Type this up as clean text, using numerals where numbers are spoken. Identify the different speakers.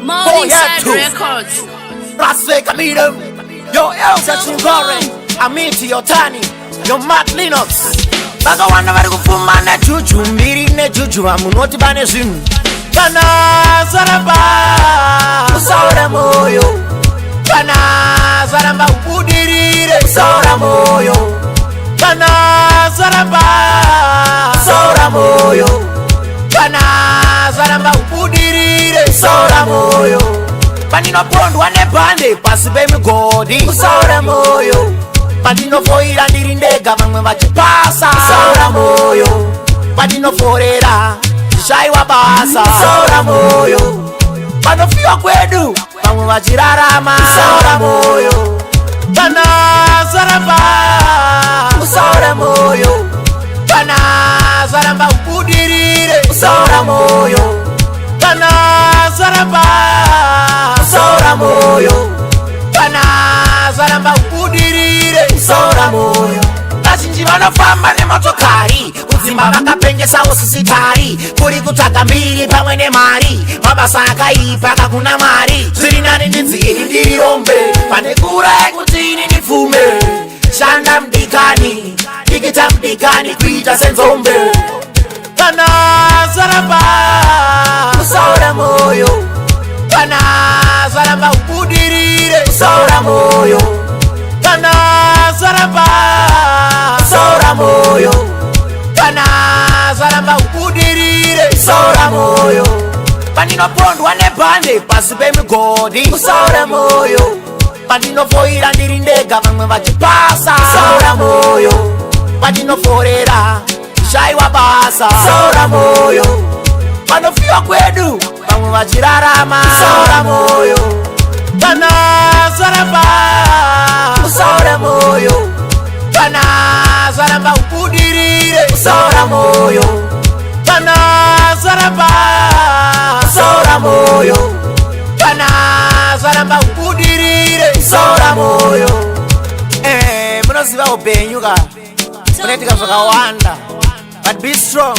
Speaker 1: More Inside Records.
Speaker 2: Raswe Camilo, yo Elsa Chingore, Amiti Yotani, yo Matt Linux. Baga wana vari kufuma na juju mbiri ne juju vamunoti bane zvinhu. Kana zaramba usaura moyo, kana zaramba ubudirire usaura moyo, kana zaramba usaura moyo, kana zaramba ubudirire usaura moyo. Pandinopondwa nebhande pasi pemigodi usaura moyo, pandinofoira ndiri ndega vamwe vachipasa usaura moyo, pandinoforera zvishayiwa basa usaura moyo, panofiwa kwedu vamwe vachirarama usaura moyo. Kana zaramba usaura moyo, kana zaramba ubudirire usaura moyo, kana zaramba usaura moyo, kana zaramba ubudirire usaura moyo. Vazhinji vanofamba nemotokari kudzimba vakapengesawo sisitari, kuri kutsvaga mbiri pamwe nemari, mabasa akaipa kakuna mari. Zviri nani ndinziri ndirombe pane kura yekuti ini ndipfume, shanda mudikani dikita mudikani kuita senzombe. Kana zaramba usaura moyo, kana zaramba ubudirire usaura moyo, kana zaramba usaura moyo, kana zaramba ubudirire usaura moyo. Pandinopondwa nebhande pasi pemigodi usaura moyo, pandinofoira ndiri ndega vamwe vachipasa usaura moyo, pandinoforera zvishayiwa basa usaura moyo, panofiwa kwedu vamwe vachirarama usaura moyo. Kana zaramba usaura moyo, kana zaramba ubudirire usaura moyo, kana zaramba usaura moyo, kana zaramba ubudirire usaura moyo. Munoziva upenyu ka munoitika zvakawanda, but be strong.